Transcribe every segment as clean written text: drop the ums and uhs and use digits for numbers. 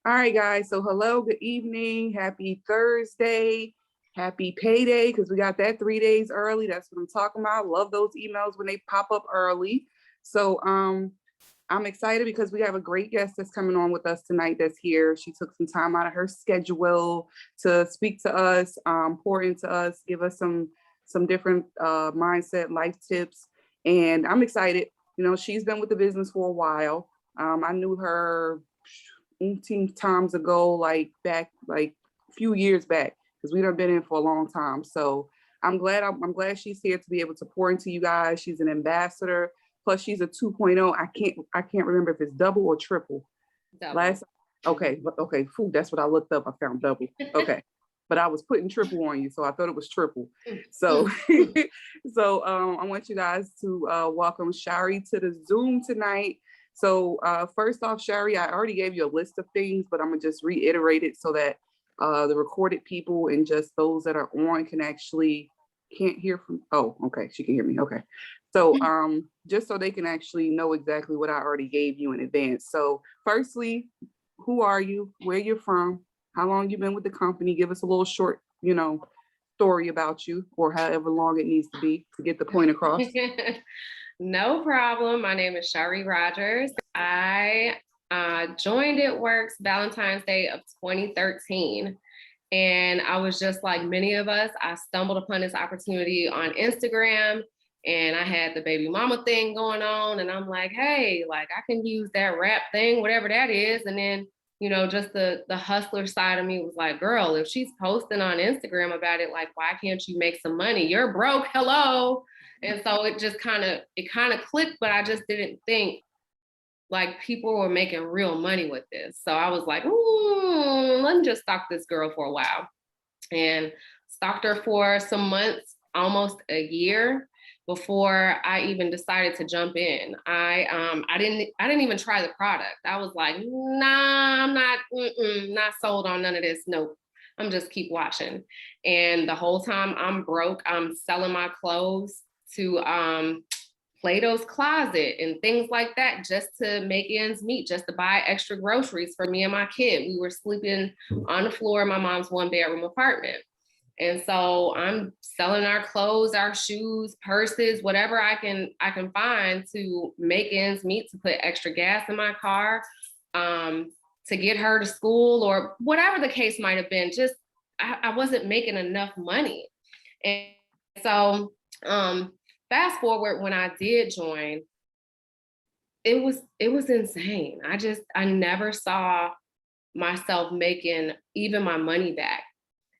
All right, guys. So hello, good evening. Happy Thursday. Happy payday, because we got that 3 days early. That's what I'm talking about. Love those emails when they pop up early. So I'm excited because we have a great guest that's coming on with us tonight that's here. She took some time out of her schedule to speak to us, pour into us, give us some different mindset, life tips. And I'm excited. You know, she's been with the business for a while. I knew her 18 times ago, like back, like a few years back, because we done been in for a long time. So I'm glad she's here to be able to pour into you guys. She's an ambassador. Plus, she's a 2.0. I can't remember if it's double or triple. Double. Last okay, that's what I looked up. I found double. Okay. But I was putting triple on you, so I thought it was triple. So I want you guys to welcome Shari to the Zoom tonight. So first off, Shari, I already gave you a list of things, but I'm gonna just reiterate it so that the recorded people and just those that are on can actually can't hear from. Oh, okay, she can hear me. Okay. So just so they can actually know exactly what I already gave you in advance. So firstly, who are you? Where you're from? How long you been with the company? Give us a little short, story about you, or however long it needs to be to get the point across. No problem. My name is Shari Rogers. I joined It Works Valentine's Day of 2013. And I was just like many of us, I stumbled upon this opportunity on Instagram, and I had the baby mama thing going on. And I'm like, hey, like I can use that rap thing, whatever that is. And then, just the hustler side of me was like, girl, if she's posting on Instagram about it, like, why can't you make some money? You're broke. Hello. And so it just kind of clicked, but I just didn't think like people were making real money with this. So I was like, let me just stalk this girl for a while, and stalked her for some months, almost a year, before I even decided to jump in. I didn't even try the product. I was like, nah, I'm not sold on none of this. Nope. I'm just keep watching. And the whole time I'm broke, I'm selling my clothes to Plato's Closet and things like that, just to make ends meet, just to buy extra groceries for me and my kid. We were sleeping on the floor in my mom's 1-bedroom apartment. And so I'm selling our clothes, our shoes, purses, whatever I can find to make ends meet, to put extra gas in my car, to get her to school, or whatever the case might have been. Just I wasn't making enough money. And so fast forward, when I did join, it was insane. I never saw myself making even my money back.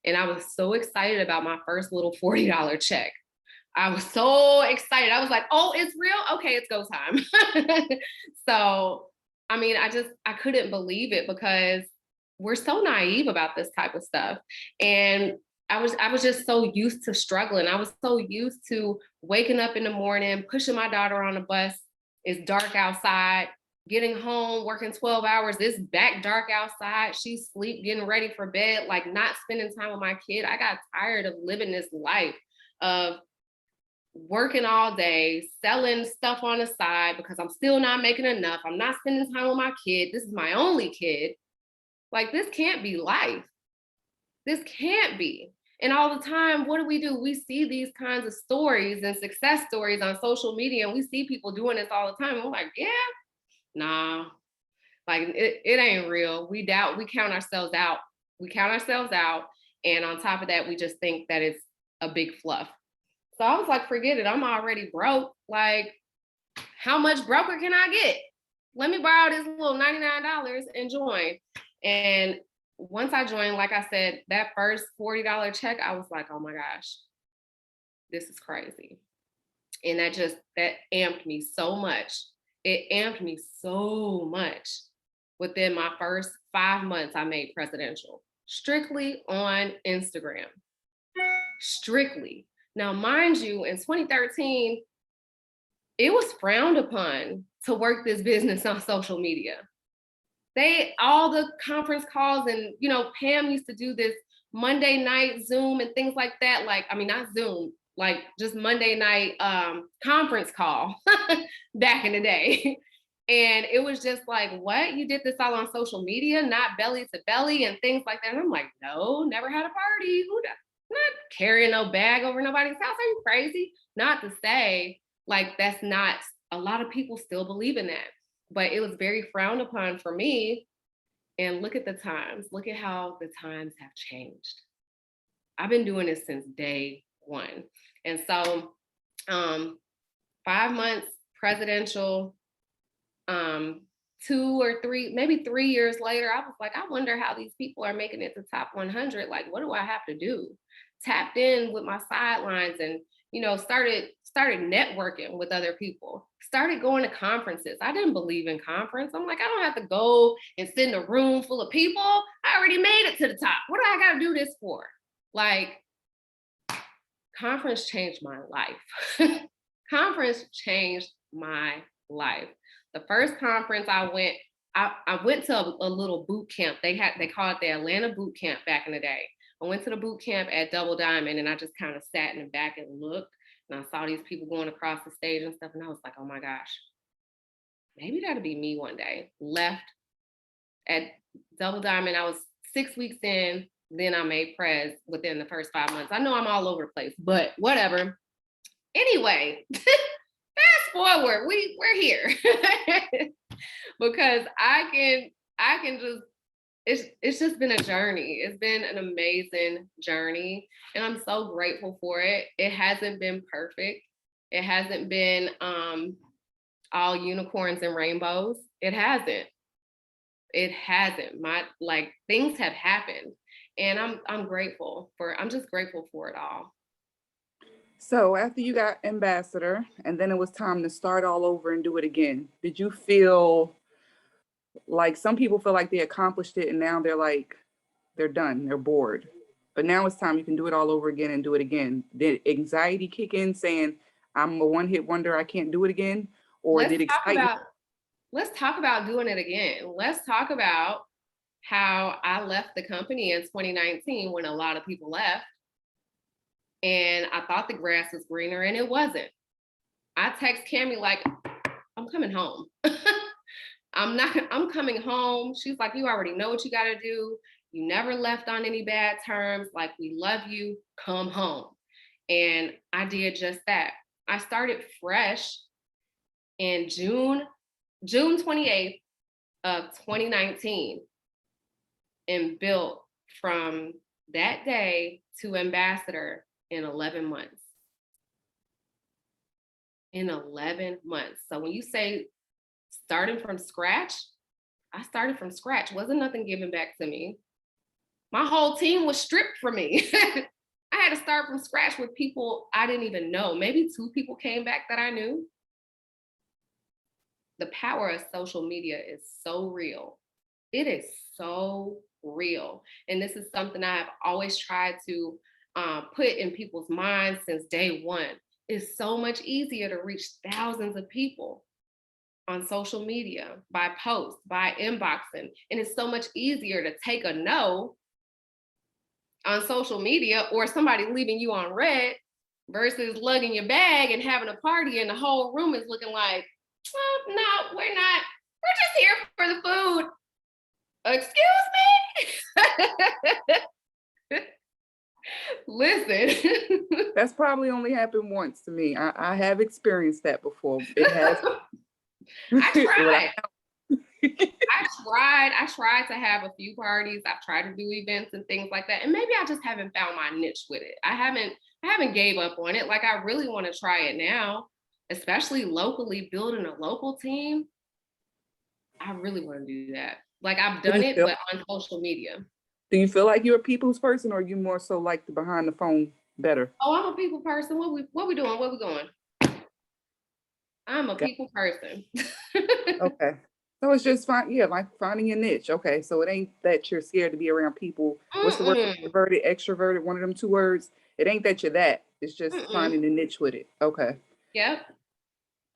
And I was so excited about my first little $40 check. I was so excited. I was like, oh, it's real? Okay, it's go time. So, I mean, I couldn't believe it, because we're so naive about this type of stuff. And I was just so used to struggling. I was so used to waking up in the morning, pushing my daughter on the bus. It's dark outside, getting home, working 12 hours. It's back dark outside. She's asleep, getting ready for bed, like not spending time with my kid. I got tired of living this life of working all day, selling stuff on the side because I'm still not making enough. I'm not spending time with my kid. This is my only kid. Like, this can't be life. This can't be. And all the time, what do? We see these kinds of stories and success stories on social media, and we see people doing this all the time. And we're like, yeah, nah, like it ain't real. We doubt, we count ourselves out. And on top of that, we just think that it's a big fluff. So I was like, forget it. I'm already broke. Like, how much broker can I get? Let me borrow this little $99 and join. And once I joined, like I said, that first $40 check, I was like, oh my gosh, this is crazy. And that amped me so much. It amped me so much. Within my first 5 months, I made presidential, strictly on Instagram. Strictly. Now, mind you, in 2013, it was frowned upon to work this business on social media. All the conference calls, and, Pam used to do this Monday night Zoom and things like that. Like, I mean, not Zoom, like just Monday night conference call back in the day. And it was just like, what? You did this all on social media, not belly to belly and things like that. And I'm like, no, never had a party. Not carrying no bag over nobody's house. Are you crazy? Not to say like that's not, a lot of people still believe in that. But it was very frowned upon for me. And look at the times. Look at how the times have changed. I've been doing this since day one. And so 5 months presidential, 2 or 3, maybe 3 years later, I was like, I wonder how these people are making it to top 100. Like, what do I have to do? Tapped in with my sidelines and, started networking with other people, started going to conferences. I didn't believe in conference. I'm like, I don't have to go and sit in a room full of people. I already made it to the top. What do I got to do this for? Like, conference changed my life. Conference changed my life. The first conference I went to a little boot camp. They call it the Atlanta boot camp back in the day. I went to the boot camp at Double Diamond and I just kind of sat in the back and looked and I saw these people going across the stage and stuff. And I was like, oh my gosh, maybe that'll be me one day. Left at Double Diamond. I was 6 weeks in. Then I made Prez within the first 5 months. I know I'm all over the place, but whatever. Anyway, fast forward, we're here. Because I can just, it's just been a journey. It's been an amazing journey. And I'm so grateful for it. It hasn't been perfect. It hasn't been all unicorns and rainbows. It hasn't. Things have happened. And I'm just grateful for it all. So after you got ambassador and then it was time to start all over and do it again, did you feel like some people feel like they accomplished it and now they're done, they're bored, but now it's time you can do it all over again and do it again? Did anxiety kick in saying, I'm a one-hit wonder, I can't do it again? Or Let's talk about doing it again. Let's talk about how I left the company in 2019 when a lot of people left. And I thought the grass was greener and it wasn't. I text Cammie like, I'm coming home. I'm coming home. She's like, you already know what you got to do. You never left on any bad terms. Like, we love you. Come home. And I did just that. I started fresh in June 28th of 2019 and built from that day to ambassador in 11 months. In 11 months. So when you say starting from scratch, I started from scratch. Wasn't nothing given back to me. My whole team was stripped from me. I had to start from scratch with people I didn't even know. Maybe 2 people came back that I knew. The power of social media is so real. It is so real. And this is something I've always tried to put in people's minds since day one. It's so much easier to reach thousands of people on social media, by post, by inboxing. And it's so much easier to take a no on social media or somebody leaving you on red versus lugging your bag and having a party and the whole room is looking like, well, no, we're not. We're just here for the food. Excuse me? Listen. That's probably only happened once to me. I have experienced that before. It has. I tried to have a few parties. I've tried to do events and things like that. And maybe I just haven't found my niche with it. I haven't gave up on it. Like, I really want to try it now, especially locally, building a local team. I really want to do that. Like, I've done it, but on social media. Do you feel like you're a people's person, or you more so like the behind the phone better? Oh, I'm a people person. What we doing? Where we going? I'm a people person. Okay. So it's just like finding your niche. Okay. So it ain't that you're scared to be around people. What's the word? Introverted, extroverted, one of them 2 words. It ain't that you're that. It's just finding a niche with it. Okay. Yep.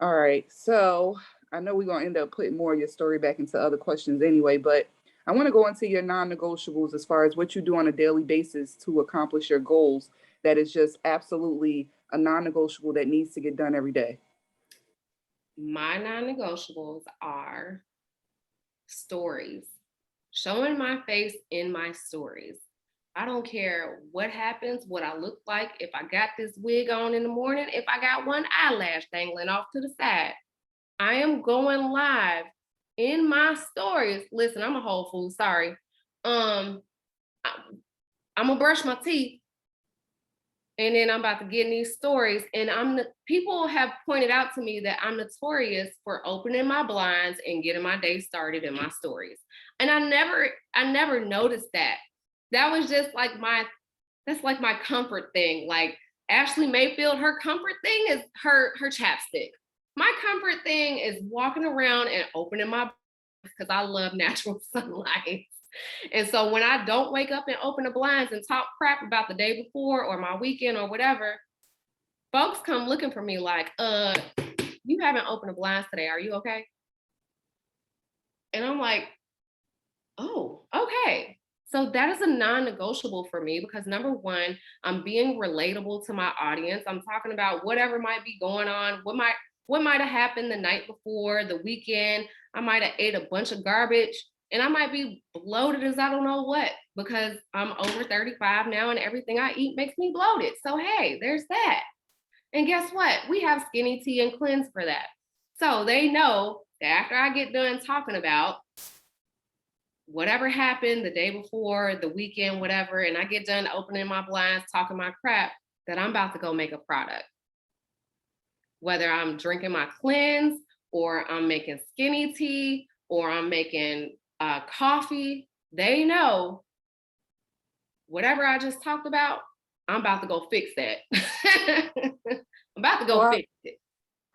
All right. So I know we're going to end up putting more of your story back into other questions anyway, but I want to go into your non-negotiables as far as what you do on a daily basis to accomplish your goals. That is just absolutely a non-negotiable that needs to get done every day. My non-negotiables are stories, showing my face in my stories. I don't care what happens, what I look like, if I got this wig on in the morning, if I got one eyelash dangling off to the side. I am going live in my stories. Listen, I'm a whole fool, sorry. I'm gonna brush my teeth and then I'm about to get in these stories. And people have pointed out to me that I'm notorious for opening my blinds and getting my day started in my stories. And I never noticed that. That was just like that's like my comfort thing. Like Ashley Mayfield, her comfort thing is her chapstick. My comfort thing is walking around and opening my because I love natural sunlight. And so when I don't wake up and open the blinds and talk crap about the day before or my weekend or whatever, folks come looking for me like, you haven't opened the blinds today. Are you okay? And I'm like, oh, okay. So that is a non-negotiable for me because number one, I'm being relatable to my audience. I'm talking about whatever might be going on, what might have happened the night before, the weekend. I might have ate a bunch of garbage and I might be bloated as I don't know what because I'm over 35 now and everything I eat makes me bloated. So hey, there's that. And guess what? We have skinny tea and cleanse for that. So they know that after I get done talking about whatever happened the day before, the weekend, whatever, and I get done opening my blinds, talking my crap, that I'm about to go make a product. Whether I'm drinking my cleanse or I'm making skinny tea or I'm making coffee, they know whatever I just talked about, I'm about to go fix that. I'm about to go fix it.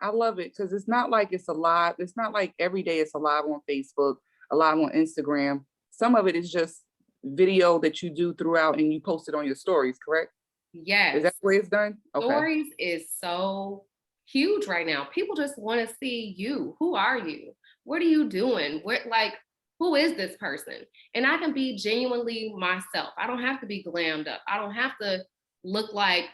I love it because it's not like it's a live. It's not like every day it's a live on Facebook, a live on Instagram. Some of it is just video that you do throughout and you post it on your stories, correct? Yes. Is that the way it's done? Okay. Stories is so huge right now. People just want to see you. Who are you? What are you doing? Who is this person? And I can be genuinely myself. I don't have to be glammed up. I don't have to look like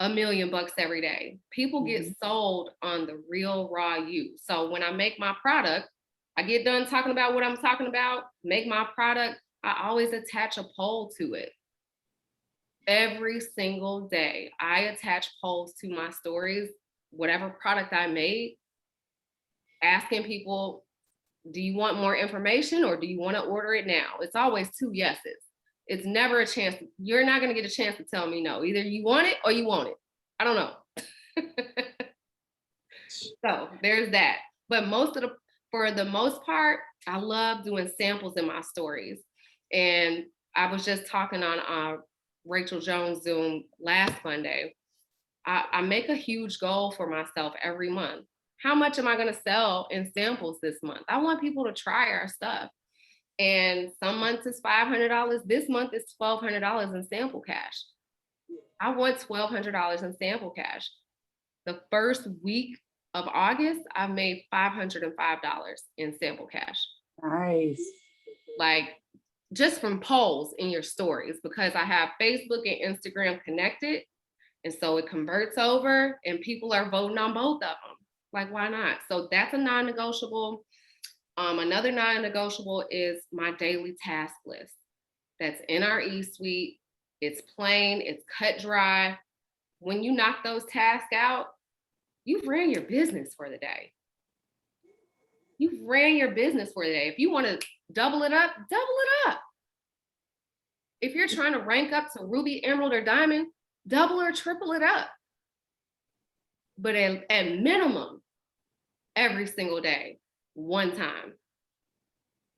$1 million every day. People get sold on the real raw you. So when I make my product, I get done talking about what I'm talking about, make my product, I always attach a poll to it. Every single day, I attach polls to my stories, whatever product I made, asking people, do you want more information or do you want to order it now? It's always 2 yeses. It's never a chance. You're not going to get a chance to tell me no. Either you want it or you want it. I don't know. So there's that. But for the most part, I love doing samples in my stories. And I was just talking on Rachel Jones Zoom last Monday. I make a huge goal for myself every month. How much am I going to sell in samples this month? I want people to try our stuff. And some months it's $500. This month it's $1,200 in sample cash. I want $1,200 in sample cash. The first week of August, I made $505 in sample cash. Nice. Like just from polls in your stories, because I have Facebook and Instagram connected. And so it converts over and people are voting on both of them. Like, why not? So that's a non-negotiable. Another non-negotiable is my daily task list. That's in our e-suite. It's plain, it's cut dry. When you knock those tasks out, you've ran your business for the day. You've ran your business for the day. If you want to double it up, double it up. If you're trying to rank up to Ruby, Emerald, or Diamond, double or triple it up. But at minimum, every single day, one time.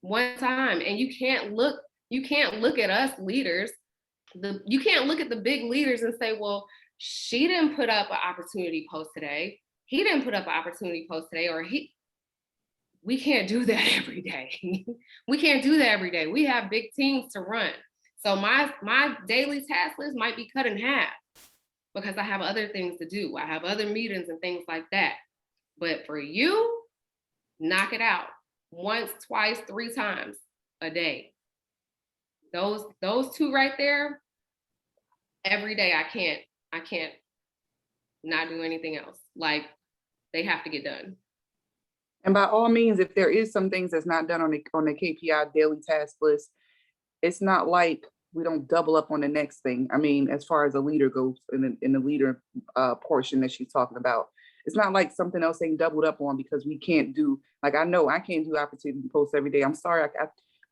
And you can't look at us leaders. You can't look at the big leaders and say, well, she didn't put up an opportunity post today. He didn't put up an opportunity post today, we can't do that every day. We can't do that every day. We have big teams to run. So my daily task list might be cut in half because I have other things to do. I have other meetings and things like that. But for you, knock it out once, twice, 3 times a day. Those 2 right there, every day I can't not do anything else. Like they have to get done. And by all means, if there is some things that's not done on the KPI daily task list, it's not like we don't double up on the next thing. I mean, as far as a leader goes, in the leader portion that she's talking about, it's not like something else ain't doubled up on because we can't do. Like I know I can't do opportunity posts every day. I'm sorry.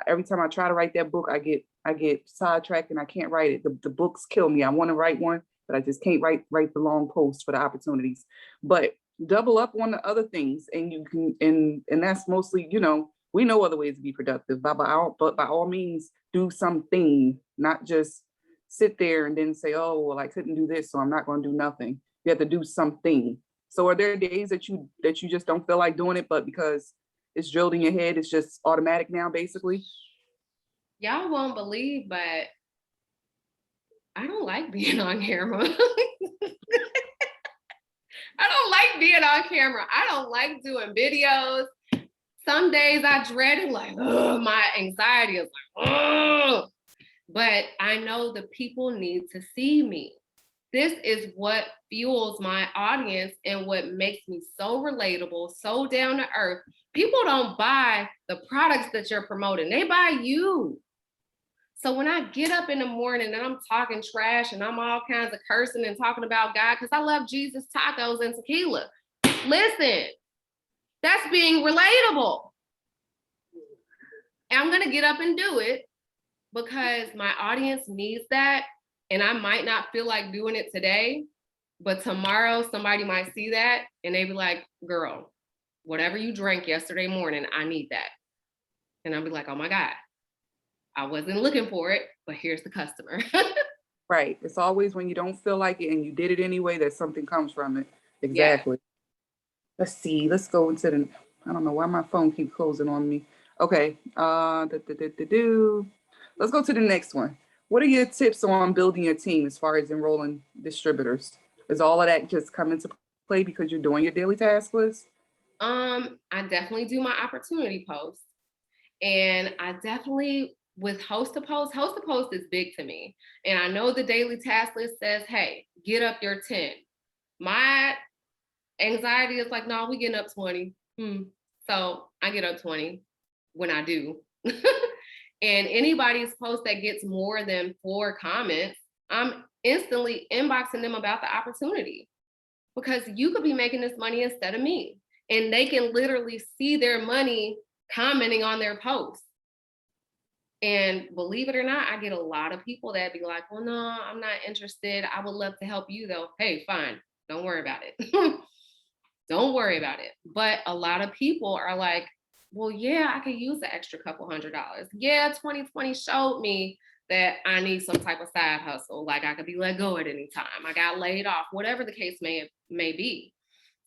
Every time I try to write that book, I get sidetracked and I can't write it. The books kill me. I want to write one, but I just can't write the long post for the opportunities. But double up on the other things, and you can, and that's mostly, we know other ways to be productive. But by all means, do something, not just sit there and then say, oh, well, I couldn't do this, so I'm not going to do nothing. You have to do something. So are there days that you just don't feel like doing it, but because it's drilled in your head, it's just automatic now, basically? Y'all won't believe, but I don't like being on camera. I don't like being on camera. I don't like doing videos. Some days I dread it, like, oh, my anxiety is like, oh. But I know the people need to see me. This is what fuels my audience and what makes me so relatable, so down to earth. People don't buy the products that you're promoting. They buy you. So when I get up in the morning and I'm talking trash and I'm all kinds of cursing and talking about God, because I love Jesus, tacos, and tequila. Listen, that's being relatable. And I'm going to get up and do it because my audience needs that. And I might not feel like doing it today, but tomorrow somebody might see that and they be like, girl, whatever you drank yesterday morning, I need that. And I'll be like, oh my God, I wasn't looking for it, but here's the customer. Right. It's always when you don't feel like it and you did it anyway that something comes from it. Exactly. Yeah. Let's see. Let's go into the, I don't know why my phone keeps closing on me. Okay. Let's go to the next one. What are your tips on building your team as far as enrolling distributors? Is all of that just come into play because you're doing your daily task list? I definitely do my opportunity posts. And I definitely, with host to post is big to me. And I know the daily task list says, hey, get up your 10. My anxiety is like, no, we getting up 20. So I get up 20 when I do. And anybody's post that gets more than 4 comments, I'm instantly inboxing them about the opportunity because you could be making this money instead of me. And they can literally see their money commenting on their posts. And believe it or not, I get a lot of people that be like, well, no, I'm not interested. I would love to help you though. Hey, fine. Don't worry about it. Don't worry about it. But a lot of people are like, well, yeah, I could use the extra couple $100. Yeah, 2020 showed me that I need some type of side hustle. Like I could be let go at any time. I got laid off, whatever the case may be.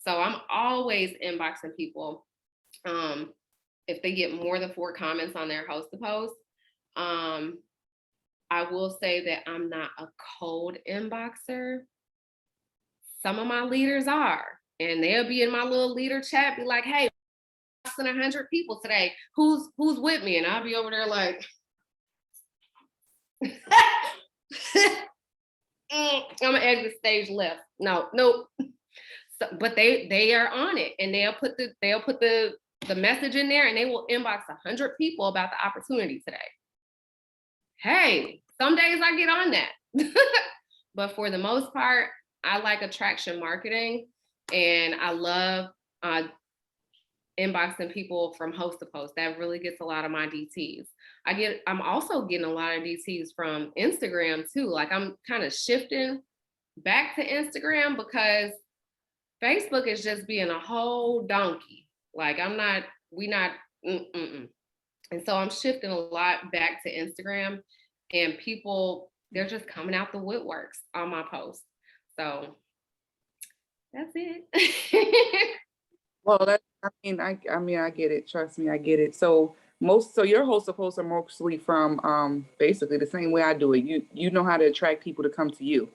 So I'm always inboxing people. If they get more than 4 comments on their host to post, I will say that I'm not a cold inboxer. Some of my leaders are, and they'll be in my little leader chat, be like, hey, 100 people today. Who's with me? And I'll be over there like, I'm gonna exit stage left. Nope. So, but they are on it, and they'll put the message in there, and they will inbox 100 people about the opportunity today. Hey, some days I get on that. But for the most part, I like attraction marketing, and I love inboxing people from host to post. That really gets a lot of my DTs. I'm also getting a lot of DTs from Instagram too. Like I'm kind of shifting back to Instagram because Facebook is just being a whole donkey. Like And so I'm shifting a lot back to Instagram, and people, they're just coming out the woodworks on my posts. So that's it. Well, I get it. Trust me, I get it. So your host of posts are mostly from basically the same way I do it. You know how to attract people to come to you.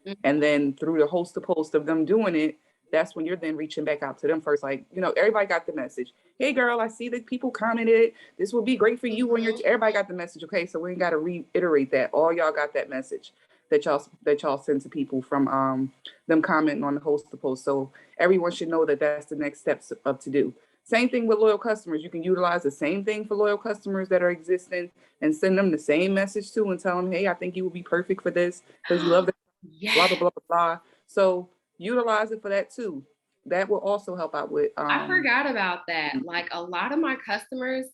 Mm-hmm. And then through the host to post of them doing it, that's when you're then reaching back out to them first. Like, everybody got the message. Hey girl, I see that people commented. This will be great for you when everybody got the message. Okay, so we ain't got to reiterate that. All y'all got that message that y'all send to people from them commenting on the host to post. So everyone should know that that's the next steps of to do. Same thing with loyal customers. You can utilize the same thing for loyal customers that are existing and send them the same message too and tell them, hey, I think you would be perfect for this because you love the blah, Yeah. blah, blah, blah, blah. So utilize it for that too. That will also help out with. I forgot about that. Like a lot of my customers,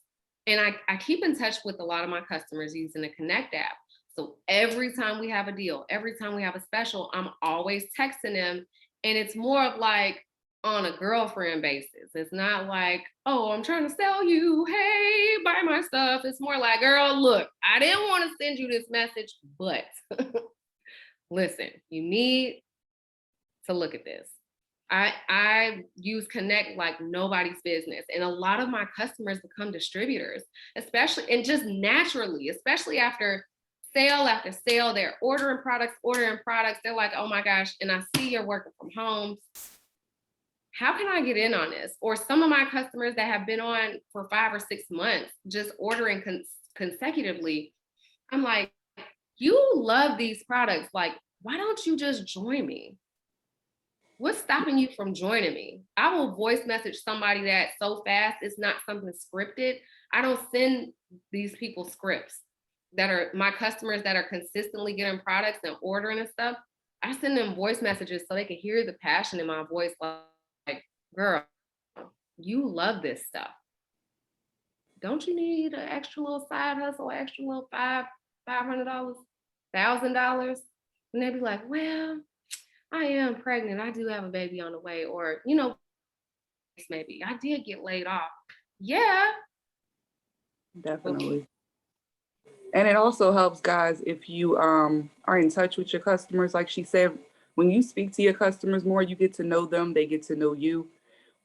and I keep in touch with a lot of my customers using the Connect app. So every time we have a deal, every time we have a special, I'm always texting them. And it's more of like on a girlfriend basis. It's not like, oh, I'm trying to sell you. Hey, buy my stuff. It's more like, girl, look, I didn't want to send you this message, but listen, you need to look at this. I use Connect like nobody's business. And a lot of my customers become distributors, especially and just naturally, especially after sale, they're ordering products. They're like, oh my gosh, and I see you're working from home. How can I get in on this? Or some of my customers that have been on for 5 or 6 months, just ordering consecutively. I'm like, you love these products. Like, why don't you just join me? What's stopping you from joining me? I will voice message somebody that so fast, it's not something scripted. I don't send these people scripts that are my customers that are consistently getting products and ordering and stuff. I send them voice messages so they can hear the passion in my voice. Like, girl, you love this stuff. Don't you need an extra little side hustle, extra little $500, $1,000? And they'd be like, well, I am pregnant. I do have a baby on the way. Or, maybe I did get laid off. Yeah. Definitely. And it also helps, guys, if you are in touch with your customers. Like she said, when you speak to your customers more, you get to know them, they get to know you.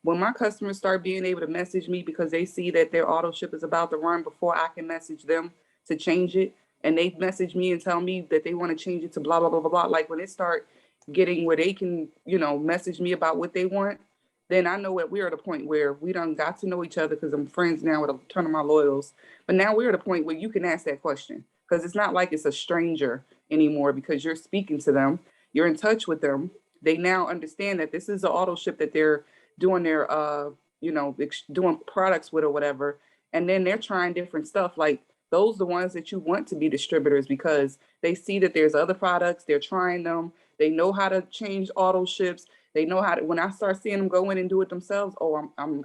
When my customers start being able to message me because they see that their auto ship is about to run before I can message them to change it, and they message me and tell me that they want to change it to blah, blah, blah, blah, blah. Like when it start getting where they can, message me about what they want, then I know that we're at a point where we done got to know each other because I'm friends now with a ton of my loyals. But now we're at a point where you can ask that question because it's not like it's a stranger anymore because you're speaking to them, you're in touch with them. They now understand that this is an auto ship that they're doing their, doing products with or whatever. And then they're trying different stuff. Like those are the ones that you want to be distributors because they see that there's other products, they're trying them, they know how to change auto ships. They know how to. When I start seeing them go in and do it themselves, I'm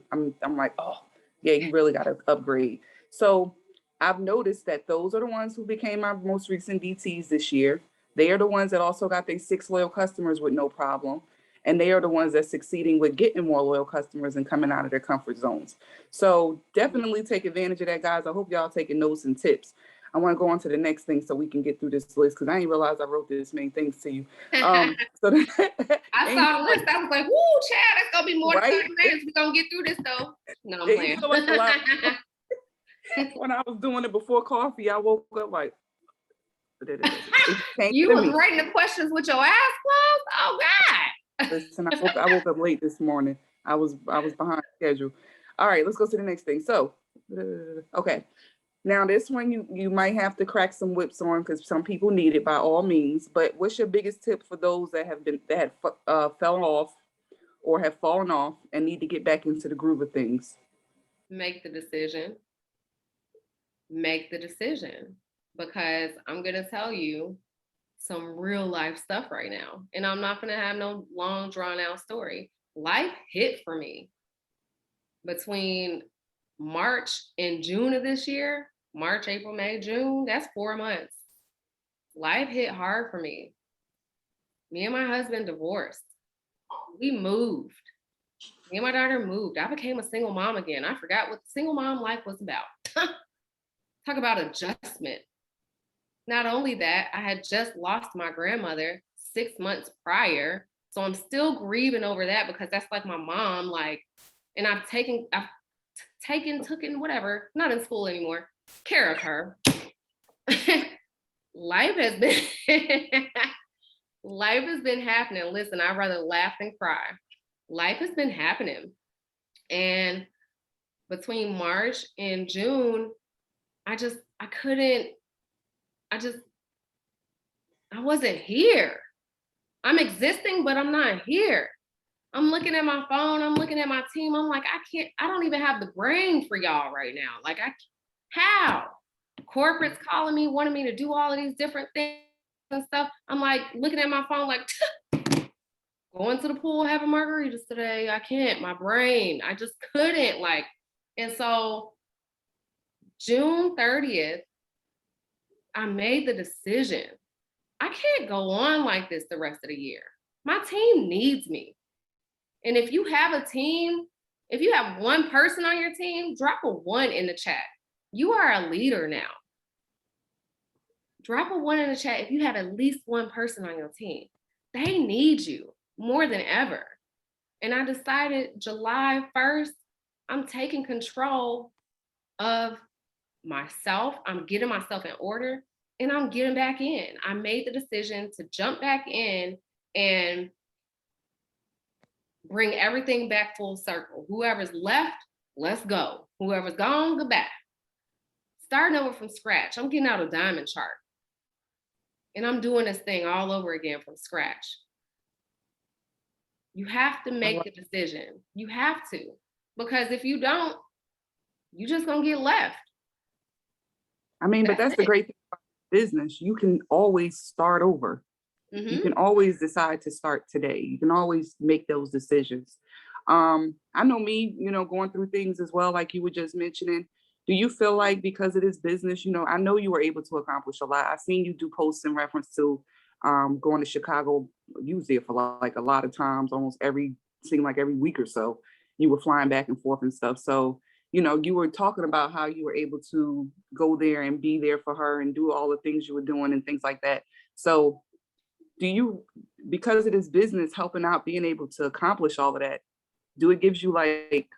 like, oh yeah, you really got to upgrade. So I've noticed that those are the ones who became my most recent DTs this year. They are the ones that also got their 6 loyal customers with no problem. And they are the ones that's succeeding with getting more loyal customers and coming out of their comfort zones. So definitely take advantage of that, guys. I hope y'all taking notes and tips. I want to go on to the next thing so we can get through this list because I didn't realize I wrote this many things to you. I saw the list. I was like, woo, Chad, it's going to be more than 30 minutes. We're going to get through this, though. No, I'm playing. Like a lot. When I was doing it before coffee, I woke up like, you was writing the questions with your eyes closed? Oh, God. Listen, I woke up late this morning. I was behind schedule. All right, let's go to the next thing. So, okay. Now this one you might have to crack some whips on because some people need it by all means. But what's your biggest tip for those that had fell off or have fallen off and need to get back into the groove of things? Make the decision. Make the decision because I'm gonna tell you some real life stuff right now, and I'm not gonna have no long drawn out story. Life hit for me between March and June of this year. March, April, May, June, that's 4 months. Life hit hard for me. Me and my husband divorced. We moved. Me and my daughter moved. I became a single mom again. I forgot what single mom life was about. Talk about adjustment. Not only that, I had just lost my grandmother 6 months prior. So I'm still grieving over that because that's like my mom, like, and I've taken whatever, not in school anymore, care of her. Life has been happening. Listen, I'd rather laugh than cry. Life has been happening. And between March and June, I wasn't here. I'm existing, but I'm not here. I'm looking at my phone, I'm looking at my team. I'm like, I don't even have the brain for y'all right now. Like, how? Corporate's calling me, wanting me to do all of these different things and stuff. I'm like looking at my phone, like, going to the pool, having margaritas today. I can't, my brain, I just couldn't, like. And so June 30th, I made the decision. I can't go on like this the rest of the year. My team needs me. And if you have a team, if you have one person on your team, drop a 1 in the chat. You are a leader now. Drop a 1 in the chat if you have at least one person on your team. They need you more than ever. And I decided July 1st, I'm taking control of myself. I'm getting myself in order and I'm getting back in. I made the decision to jump back in and bring everything back full circle. Whoever's left, let's go. Whoever's gone, goodbye. Starting over from scratch. I'm getting out a diamond chart. And I'm doing this thing all over again from scratch. You have to make the decision. You have to. Because if you don't, you just gonna get left. I mean, but that's the great thing about business. You can always start over. Mm-hmm. You can always decide to start today. You can always make those decisions. I know me, going through things as well, like you were just mentioning. Do you feel like because it is business, I know you were able to accomplish a lot. I've seen you do posts in reference to going to Chicago. You was there for like a lot of times, seemed like every week or so, you were flying back and forth and stuff. So, you were talking about how you were able to go there and be there for her and do all the things you were doing and things like that. So do you, because it is business, helping out, being able to accomplish all of that, do it gives you like,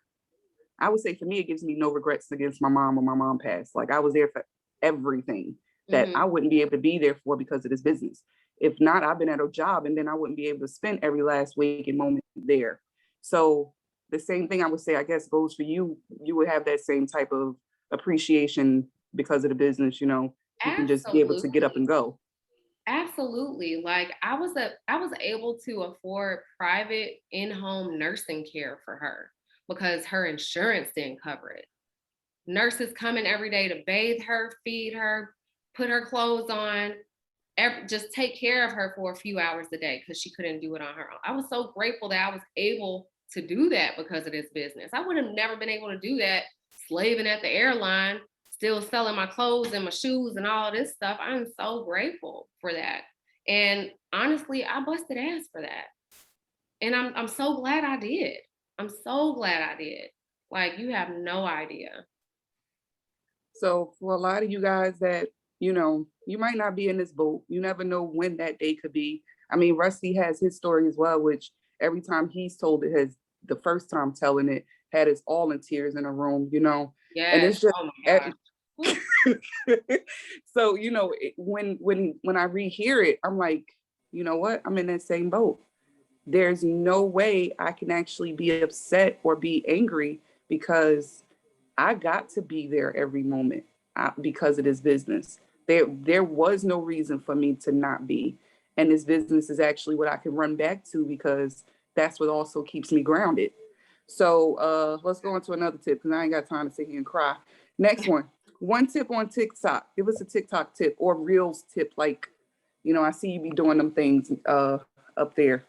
I would say for me, it gives me no regrets against my mom when my mom passed. Like I was there for everything that I wouldn't be able to be there for because it is business. If not, I've been at a job and then I wouldn't be able to spend every last waking moment there. So the same thing I would say, I guess, goes for you. You would have that same type of appreciation because of the business, you can just be able to get up and go. Absolutely. Like I was able to afford private in-home nursing care for her because her insurance didn't cover it. Nurses coming every day to bathe her, feed her, put her clothes on, just take care of her for a few hours a day because she couldn't do it on her own. I was so grateful that I was able to do that because of this business. I would have never been able to do that slaving at the airline, still selling my clothes and my shoes and all this stuff. I'm so grateful for that. And honestly, I busted ass for that. And I'm so glad I did. I'm so glad I did. Like, you have no idea. So for a lot of you guys that, you might not be in this boat. You never know when that day could be. I mean, Rusty has his story as well, which every time he's told it, the first time telling it, had us all in tears in a room, Yes. And it's just, oh my gosh. so, when I rehear it, I'm like, you know what? I'm in that same boat. There's no way I can actually be upset or be angry because I got to be there every moment because it is business. There was no reason for me to not be. And this business is actually what I can run back to because that's what also keeps me grounded. So let's go on to another tip because I ain't got time to sit here and cry. Next one tip on TikTok. Give us a TikTok tip or Reels tip. Like, I see you be doing them things up there.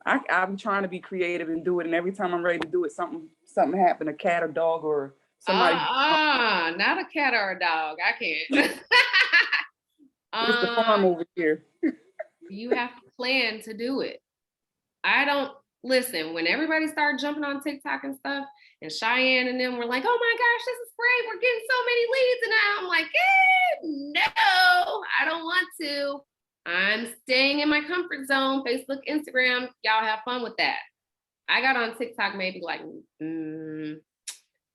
I'm trying to be creative and do it. And every time I'm ready to do it, something happened, a cat or dog or somebody. Not a cat or a dog. I can't. It's the farm over here. You have to plan to do it. I don't listen when everybody started jumping on TikTok and stuff, and Cheyenne and them were like, "Oh my gosh, this is great! We're getting so many leads," and I'm like, "No, I don't want to. I'm staying in my comfort zone. Facebook, Instagram, y'all have fun with that." I got on TikTok maybe like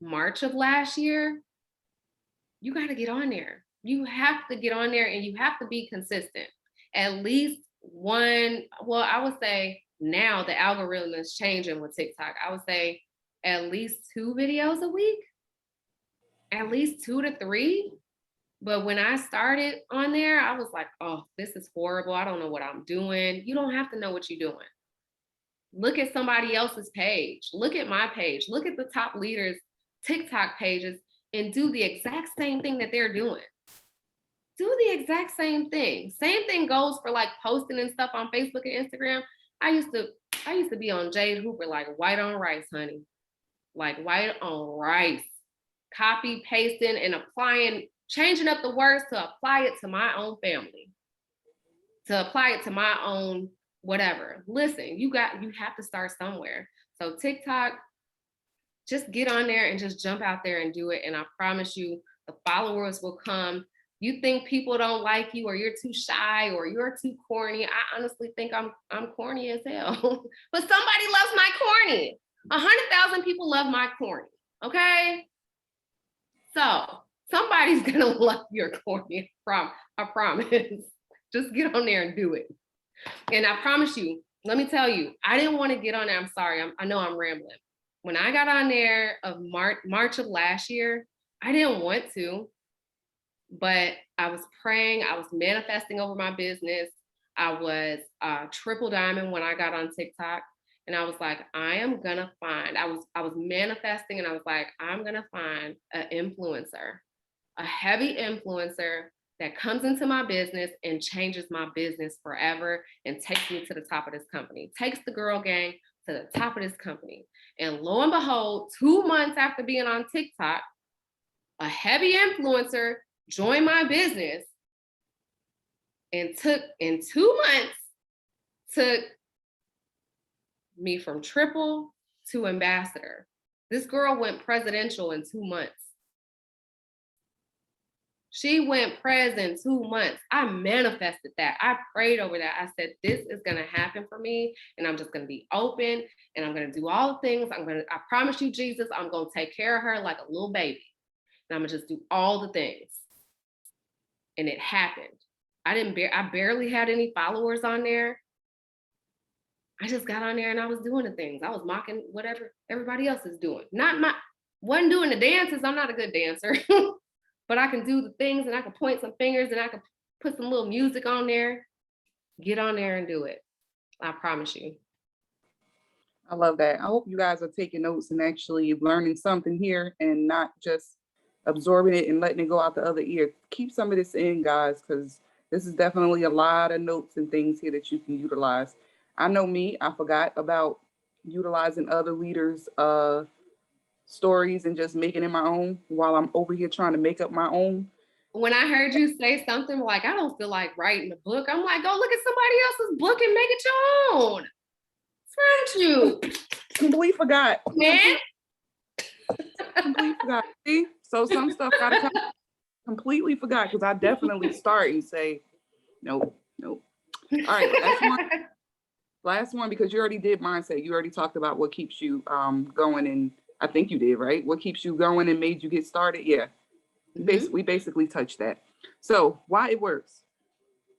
March of last year. You got to get on there. You have to get on there and you have to be consistent. At least one, well, I would say now the algorithm is changing with TikTok. I would say at least 2 videos a week, at least 2 to 3. But when I started on there, I was like, oh, this is horrible. I don't know what I'm doing. You don't have to know what you're doing. Look at somebody else's page. Look at my page. Look at the top leaders' TikTok pages and do the exact same thing that they're doing. Do the exact same thing. Same thing goes for like posting and stuff on Facebook and Instagram. I used to be on Jade Hooper like white on rice, honey. Like white on rice. Copy, pasting, and applying, changing up the words to apply it to my own family. To apply it to my own whatever. Listen, you have to start somewhere. So TikTok, just get on there and just jump out there and do it. And I promise you, the followers will come. You think people don't like you, or you're too shy, or you're too corny. I honestly think I'm corny as hell. But somebody loves my corny. 100,000 people love my corny. Okay? So somebody's gonna love your corny. I promise. Just get on there and do it. And I promise you, let me tell you, I didn't want to get on there. I'm sorry. I know I'm rambling. When I got on there of March of last year, I didn't want to, but I was praying. I was manifesting over my business. I was triple diamond when I got on TikTok. And I was like, I am gonna find, I was manifesting, and I was like, I'm gonna find an influencer, a heavy influencer that comes into my business and changes my business forever and takes me to the top of this company, takes the girl gang to the top of this company. And lo and behold, 2 months after being on TikTok, a heavy influencer joined my business and in 2 months, took me from triple to ambassador. This girl went presidential in 2 months. She went pres in 2 months. I manifested that. I prayed over that. I said, this is going to happen for me. And I'm just going to be open, and I'm going to do all the things. I promise you, Jesus, I'm going to take care of her like a little baby. And I'm going to just do all the things. And it happened. I barely had any followers on there. I just got on there and I was doing the things. I was mocking whatever everybody else is doing. Wasn't doing the dances. I'm not a good dancer. But I can do the things, and I can point some fingers, and I can put some little music on there. Get on there and do it. I promise you. I love that. I hope you guys are taking notes and actually learning something here and not just absorbing it and letting it go out the other ear. Keep some of this in, guys, because this is definitely a lot of notes and things here that you can utilize. I know me, I forgot about utilizing other leaders' stories and just making it my own while I'm over here trying to make up my own. When I heard you say something like, I don't feel like writing a book, I'm like, go look at somebody else's book and make it your own. What's wrong with you? Completely forgot. Man. Completely forgot. See? So some stuff gotta come. Completely forgot, because I definitely start and say, nope. All right, last one, because you already did mindset. You already talked about what keeps you going, and I think you did, right? What keeps you going and made you get started? Yeah. Mm-hmm. We basically touched that. So why it works?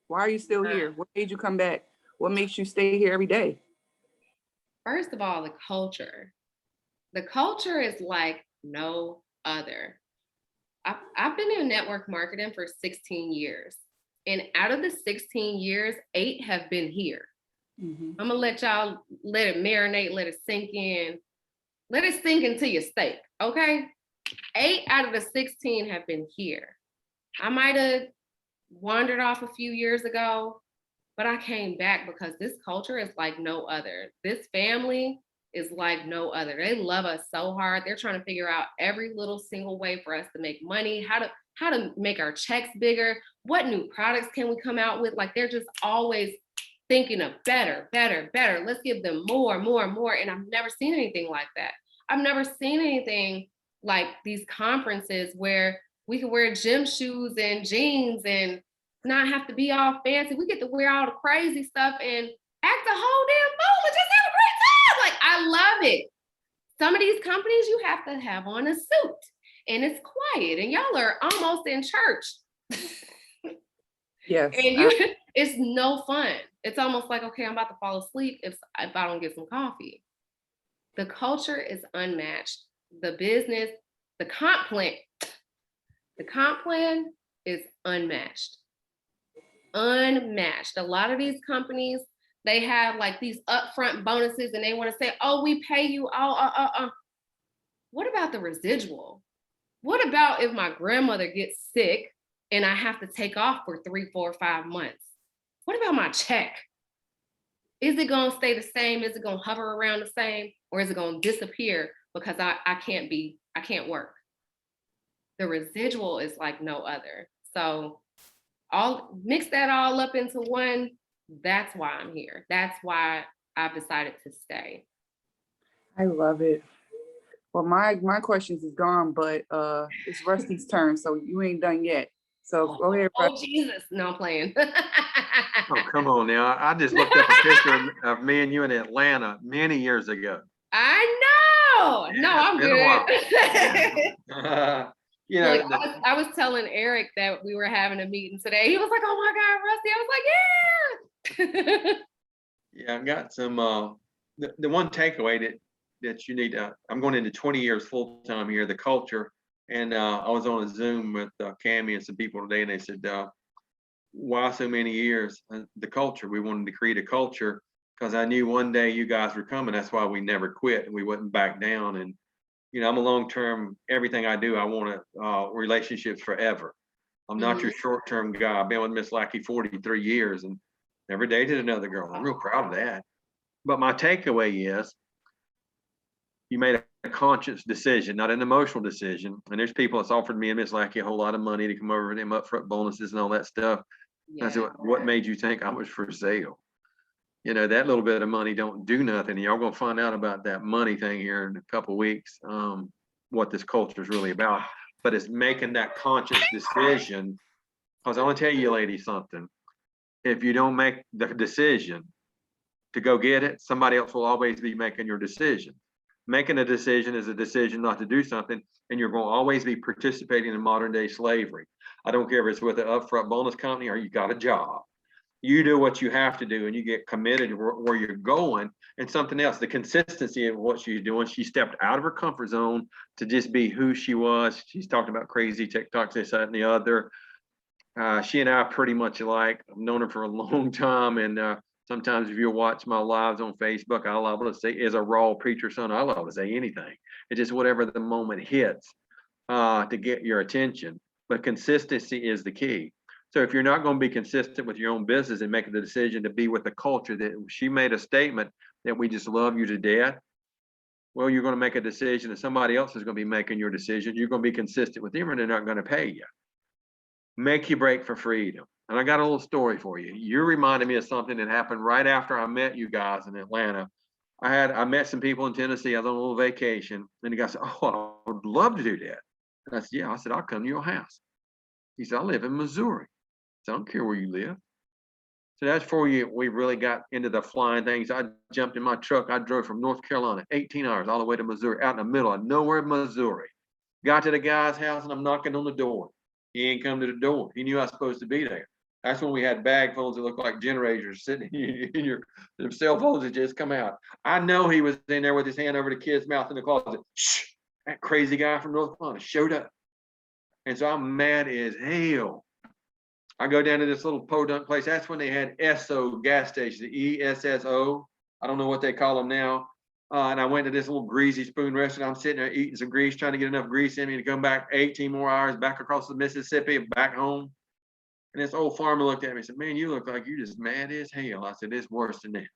Why are you still here? What made you come back? What makes you stay here every day? First of all, the culture. The culture is like no other. I've been in network marketing for 16 years. And out of the 16 years, 8 have been here. Mm-hmm. I'm gonna let y'all let it marinate, let it sink in. Let it sink into your steak, okay? 8 out of the 16 have been here. I might have wandered off a few years ago, but I came back because this culture is like no other. This family is like no other. They love us so hard. They're trying to figure out every little single way for us to make money, how to make our checks bigger, what new products can we come out with? Like, they're just always thinking of better. Let's give them more. And I've never seen anything like that. I've never seen anything like these conferences where we can wear gym shoes and jeans and not have to be all fancy. We get to wear all the crazy stuff and act a whole damn fool and just have a great time. Like, I love it. Some of these companies, you have to have on a suit and it's quiet and y'all are almost in church. Yes. And it's no fun. It's almost like, okay, I'm about to fall asleep if I don't get some coffee. The culture is unmatched. The business, the comp plan is unmatched. A lot of these companies, they have like these upfront bonuses and they want to say, oh, we pay you all. What about the residual? What about if my grandmother gets sick and I have to take off for 3, 4, 5 months? What about my check? Is it going to stay the same? Is it going to hover around the same? Or is it going to disappear because I can't work? The residual is like no other. So mix that all up into one. That's why I'm here. That's why I've decided to stay. I love it. Well, my questions is gone, but it's Rusty's turn, so you ain't done yet. So go ahead, Rusty. Oh, Jesus. No, I'm playing. Oh, come on now. I just looked up a picture of me and you in Atlanta many years ago. I know. Yeah, No, I'm good. You know, Look, I was telling Eric that we were having a meeting today. He was like, oh my God, Rusty. I was like, yeah. yeah, I've got some, the one takeaway that you need to, I'm going into 20 years full time here, the culture. And I was on a Zoom with Cammie and some people today, and they said, why so many years? The culture. We wanted to create a culture because I knew one day you guys were coming. That's why we never quit and we wouldn't back down. And you know, I'm a long-term, everything I do, I want relationships forever. I'm not your short-term guy. I've been with Miss Lackey 43 years and never dated another girl. I'm real proud of that. But my takeaway is you made a conscious decision, not an emotional decision. And there's people that's offered me and Miss Lackey a whole lot of money to come over with them upfront bonuses and all that stuff. Yeah. I said, what made you think I was for sale? You know, that little bit of money don't do nothing. Y'all gonna find out about that money thing here in a couple of weeks, what this culture is really about. But it's making that conscious decision. Because I want to tell you, ladies, something. If you don't make the decision to go get it, somebody else will always be making your decision. Making a decision is a decision not to do something, and you're going to always be participating in modern day slavery. I don't care if it's with an upfront bonus company or you got a job. You do what you have to do and you get committed where you're going. And something else, the consistency of what she's doing. She stepped out of her comfort zone to just be who she was. She's talking about crazy TikToks, this, that, and the other. She and I are pretty much alike. I've known her for a long time. And sometimes if you watch my lives on Facebook, I love to say, as a raw preacher son, I love to say anything. It's just whatever the moment hits to get your attention. But consistency is the key. So if you're not going to be consistent with your own business and making the decision to be with the culture that she made a statement that we just love you to death, well, you're going to make a decision and somebody else is going to be making your decision. You're going to be consistent with them and they're not going to pay you. Make you break for freedom. And I got a little story for you. You reminded me of something that happened right after I met you guys in Atlanta. I met some people in Tennessee. I was on a little vacation and the guy said, oh, I would love to do that. And I said, yeah. I said, I'll come to your house. He said, I live in Missouri. So I don't care where you live. So that's before we really got into the flying things. I jumped in my truck. I drove from North Carolina, 18 hours all the way to Missouri, out in the middle of nowhere, Missouri. Got to the guy's house and I'm knocking on the door. He ain't come to the door. He knew I was supposed to be there. That's when we had bag phones that looked like generators sitting in your cell phones that just come out. I know he was in there with his hand over the kid's mouth in the closet. Shh, that crazy guy from North Carolina showed up. And so I'm mad as hell. I go down to this little podunk place. That's when they had Esso gas stations, ESSO. I don't know what they call them now. And I went to this little greasy spoon restaurant. I'm sitting there eating some grease, trying to get enough grease in me to come back 18 more hours back across the Mississippi, back home. And this old farmer looked at me and said, man, you look like you're just mad as hell. I said, it's worse than that.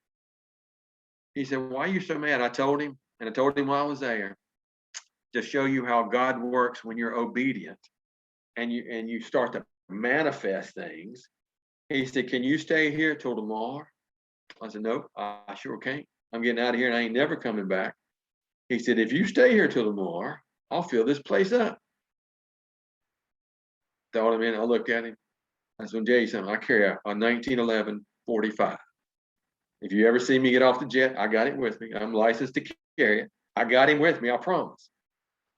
He said, why are you so mad? I told him, and I told him while I was there, to show you how God works when you're obedient and you start to manifest things. He said, can you stay here till tomorrow? I said, nope, I sure can't. I'm getting out of here and I ain't never coming back. He said, if you stay here till tomorrow, I'll fill this place up. Thought him in, I looked at him. I said, Jason, I carry a 1911 45. If you ever see me get off the jet, I got it with me. I'm licensed to carry it. I got him with me, I promise.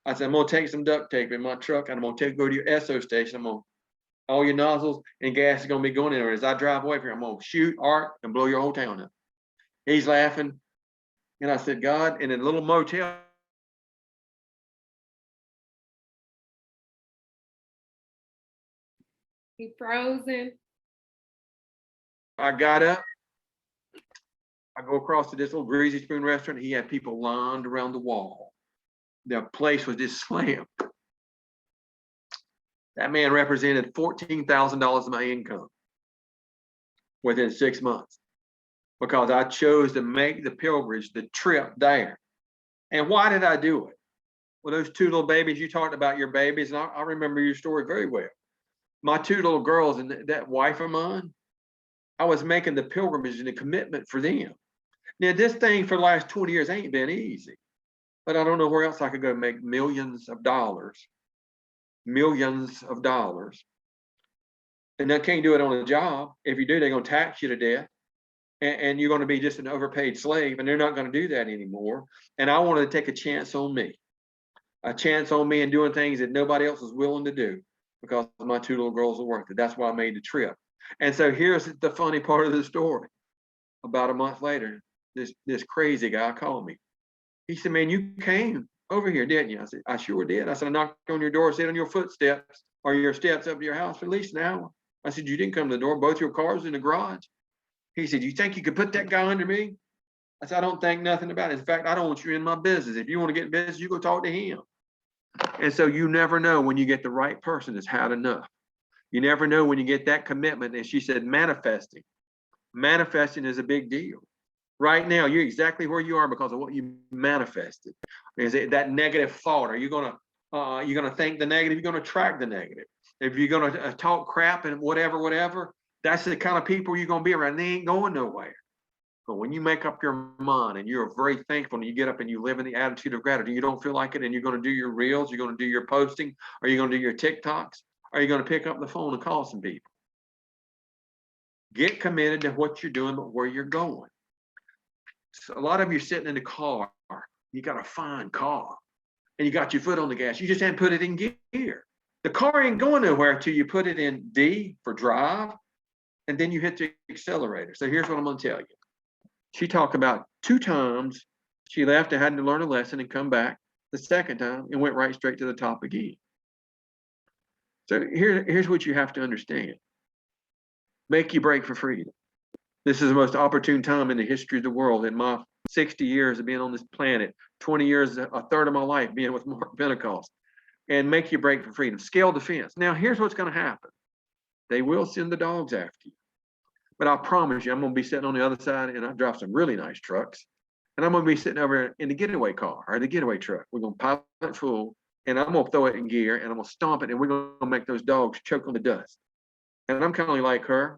I said, I'm gonna take some duct tape in my truck and I'm gonna go to your Esso station. I'm gonna all your nozzles and gas is gonna be going in there. As I drive away from here, I'm gonna shoot, arc, and blow your whole town up. He's laughing. And I said, God, in a little motel. He frozen. I got up I go across to this little Greasy Spoon restaurant. He had people lined around the wall. The place was just slammed. That man represented $14,000 of my income within 6 months because I chose to make the pilgrimage, the trip there. And why did I do it? Well, those two little babies, you talked about your babies, and I remember your story very well. My two little girls and that wife of mine, I was making the pilgrimage and the commitment for them. Now, this thing for the last 20 years ain't been easy, but I don't know where else I could go make millions of dollars. And I can't do it on a job. If you do, they're going to tax you to death. And you're going to be just an overpaid slave, and they're not going to do that anymore. And I wanted to take a chance on me and doing things that nobody else was willing to do because my two little girls are worth it. That's why I made the trip. And so here's the funny part of the story. About a month later, this crazy guy called me. He said, man, you came over here, didn't you? I said, I sure did. I said, I knocked on your door, sat on your footsteps or your steps up to your house for at least an hour. I said, you didn't come to the door. Both your cars in the garage. He said, you think you could put that guy under me? I said, I don't think nothing about it. In fact, I don't want you in my business. If you want to get in business, you go talk to him. And so you never know when you get the right person that's had enough. You never know when you get that commitment. And she said, manifesting. Manifesting is a big deal. Right now, you're exactly where you are because of what you manifested. Is it that negative thought? Are you gonna think the negative? You're gonna attract the negative. If you're gonna talk crap and whatever, that's the kind of people you're gonna be around. They ain't going nowhere. But when you make up your mind and you're very thankful and you get up and you live in the attitude of gratitude, you don't feel like it, and you're gonna do your reels, you're gonna do your posting, or you're gonna do your TikToks, or you're gonna pick up the phone and call some people. Get committed to what you're doing, but where you're going. So a lot of you are sitting in the car. You got a fine car, and you got your foot on the gas. You just haven't put it in gear. The car ain't going nowhere until you put it in D for drive, and then you hit the accelerator. So here's what I'm going to tell you. She talked about 2 times she left and had to learn a lesson and come back the second time and went right straight to the top again. So here's what you have to understand. Make your break for freedom. This is the most opportune time in the history of the world. In my 60 years of being on this planet, 20 years, a third of my life being with Mark Pentecost, and make your break for freedom. Scale the fence. Now, here's what's going to happen. They will send the dogs after you. But I promise you, I'm going to be sitting on the other side, and I drive some really nice trucks. And I'm going to be sitting over in the getaway car or the getaway truck. We're going to pile it full, and I'm going to throw it in gear, and I'm going to stomp it, and we're going to make those dogs choke on the dust. And I'm kind of like her.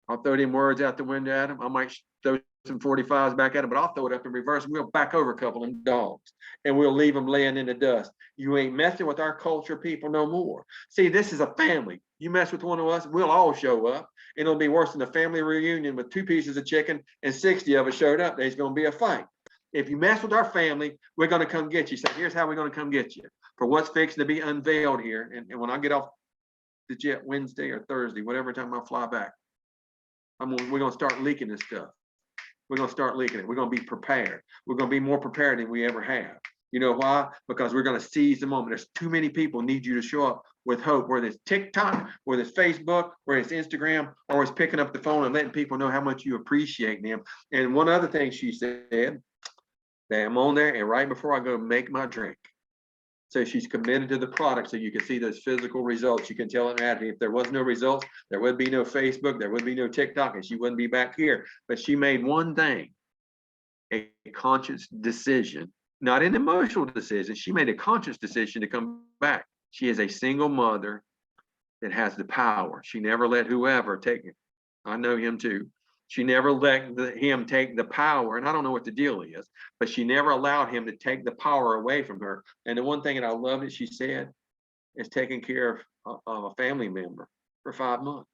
I'll throw them words out the window at them. I might throw some 45s back at them, but I'll throw it up in reverse, and we'll back over a couple of them dogs, and we'll leave them laying in the dust. You ain't messing with our culture people no more. See, this is a family. You mess with one of us, we'll all show up. And it'll be worse than a family reunion with 2 pieces of chicken and 60 of us showed up. There's going to be a fight. If you mess with our family, we're going to come get you. So here's how we're going to come get you for what's fixing to be unveiled here. And when I get off the jet Wednesday or Thursday, whatever time I fly back, we're going to start leaking this stuff. We're going to start leaking it. We're going to be prepared. We're going to be more prepared than we ever have. You know why? Because we're going to seize the moment. There's too many people need you to show up with hope, whether it's TikTok, whether it's Facebook, whether it's Instagram, or it's picking up the phone and letting people know how much you appreciate them. And one other thing she said, that I'm on there, and right before I go make my drink. So she's committed to the product, so you can see those physical results. You can tell in that if there was no results, there would be no Facebook, there would be no TikTok, and she wouldn't be back here. But she made one thing, a conscious decision, not an emotional decision. She made a conscious decision to come back. She is a single mother that has the power. She never let whoever take it. I know him too. She never let him take the power, and I don't know what the deal is, but she never allowed him to take the power away from her. And the one thing that I love that she said is taking care of a family member for 5 months.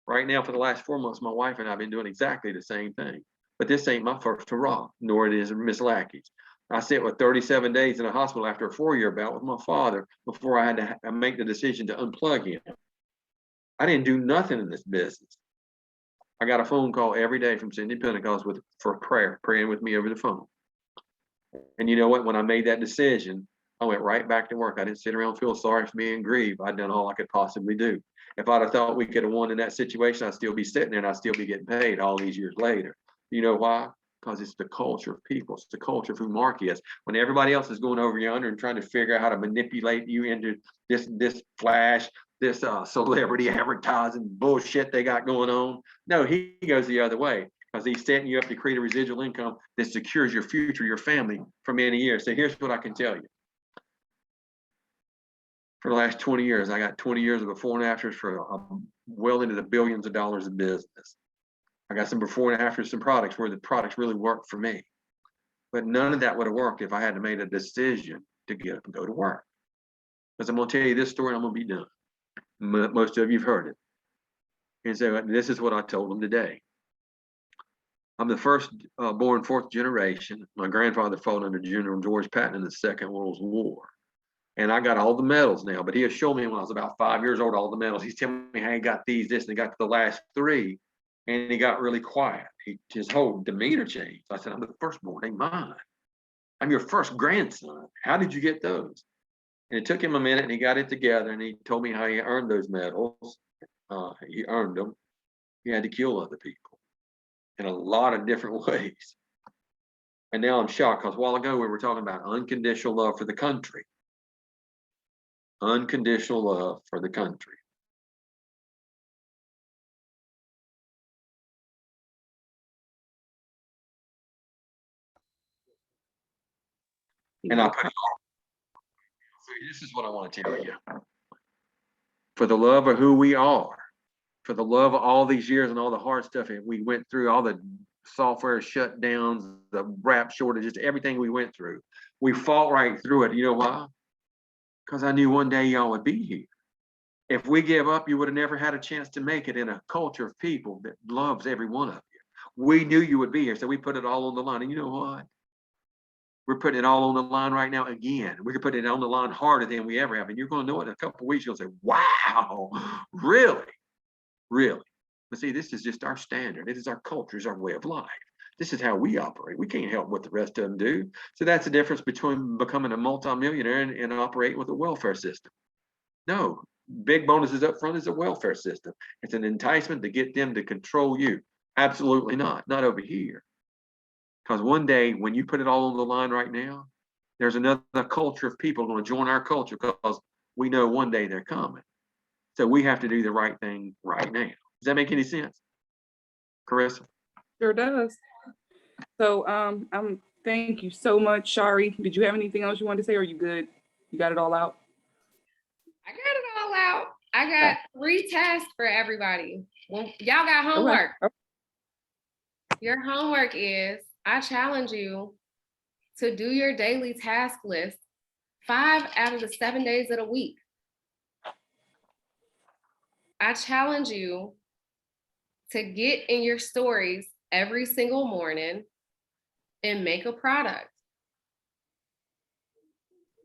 Right now, for the last 4 months, my wife and I have been doing exactly the same thing. But this ain't my first hurrah, nor it is Miss Lackey's. I sit with 37 days in a hospital after a 4-year bout with my father before I had to make the decision to unplug him. I didn't do nothing in this business. I got a phone call every day from Cindy Pentecost for prayer, praying with me over the phone. And you know what? When I made that decision, I went right back to work. I didn't sit around and feel sorry for me and grieve. I'd done all I could possibly do. If I'd have thought we could have won in that situation, I'd still be sitting there and I'd still be getting paid all these years later. You know why? Because it's the culture of people. It's the culture of who Mark is. When everybody else is going over yonder and trying to figure out how to manipulate you into this flash, this celebrity advertising bullshit they got going on. No, he goes the other way because he's setting you up to create a residual income that secures your future, your family for many years. So here's what I can tell you. For the last 20 years, I got 20 years of before and afters for well into the billions of dollars of business. I got some before and afters, some products where the products really worked for me. But none of that would have worked if I hadn't made a decision to get up and go to work. Because I'm going to tell you this story, I'm going to be done. Most of you've heard it. And so this is what I told them today. I'm the first born fourth generation. My grandfather fought under General George Patton in the Second World War. And I got all the medals now, but he had shown me when I was about 5 years old, all the medals. He's telling me how he got these, this, and he got to the last three. And he got really quiet. His whole demeanor changed. I said, I'm the firstborn, ain't mine. I'm your first grandson. How did you get those? And it took him a minute and he got it together and he told me how he earned those medals. He earned them. He had to kill other people in a lot of different ways. And now I'm shocked because a while ago we were talking about unconditional love for the country. Unconditional love for the country. And I put it on. So this is what I want to tell you. For the love of who we are, for the love of all these years and all the hard stuff that we went through, all the software shutdowns, the rap shortages, everything we went through, we fought right through it. You know why? Because I knew one day y'all would be here. If we give up, you would have never had a chance to make it in a culture of people that loves every one of you. We knew you would be here, so we put it all on the line. And you know what? We're putting it all on the line right now again. We're putting it on the line harder than we ever have. And you're going to know it in a couple of weeks. You'll say, wow, really? Really? But see, this is just our standard. It is our culture, it's our way of life. This is how we operate. We can't help what the rest of them do. So that's the difference between becoming a multimillionaire and operating with a welfare system. No, big bonuses up front is a welfare system. It's an enticement to get them to control you. Absolutely not. Not over here. Because one day when you put it all on the line right now, there's another culture of people going to join our culture because we know one day they're coming. So we have to do the right thing right now. Does that make any sense? Carissa? Sure does. So thank you so much, Shari. Did you have anything else you wanted to say, or are you good? You got it all out? I got it all out. I got 3 tasks for everybody. Well, y'all got homework. Okay. Your homework is, I challenge you to do your daily task list 5 out of the 7 days of the week. I challenge you to get in your stories every single morning and make a product.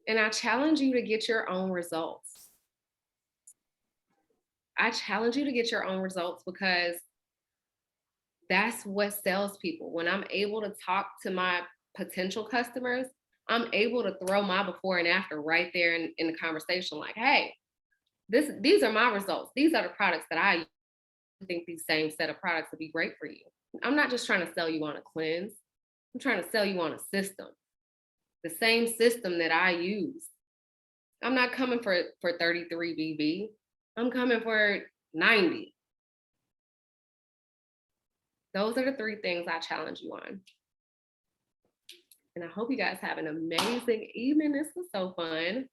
And I challenge you to get your own results. I challenge you to get your own results because that's what sells people. When I'm able to talk to my potential customers, I'm able to throw my before and after right there in the conversation. Like, hey, these are my results. These are the products that I think these same set of products would be great for you. I'm not just trying to sell you on a cleanse. I'm trying to sell you on a system. The same system that I use. I'm not coming for 33 BB. I'm coming for 90. Those are the 3 things I challenge you on. And I hope you guys have an amazing evening. This was so fun.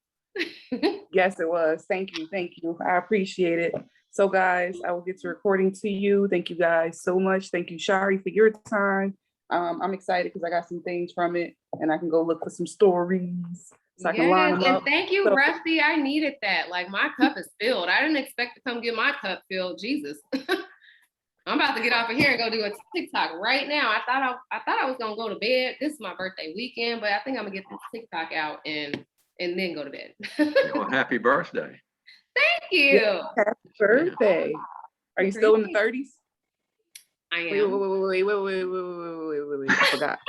Yes, it was. Thank you. Thank you. I appreciate it. So guys, I will get to recording to you. Thank you guys so much. Thank you, Shari, for your time. I'm excited because I got some things from it and I can go look for some stories. So I can line them and up. thank you, Rusty. I needed that. Like, my cup is filled. I didn't expect to come get my cup filled. Jesus. I'm about to get off of here and go do a TikTok right now. I thought I was gonna go to bed. This is my birthday weekend, but I think I'm gonna get this TikTok out and then go to bed. Well, happy birthday. Thank you. Yeah, happy birthday. Are you still in the 30s? I am. Wait. I forgot.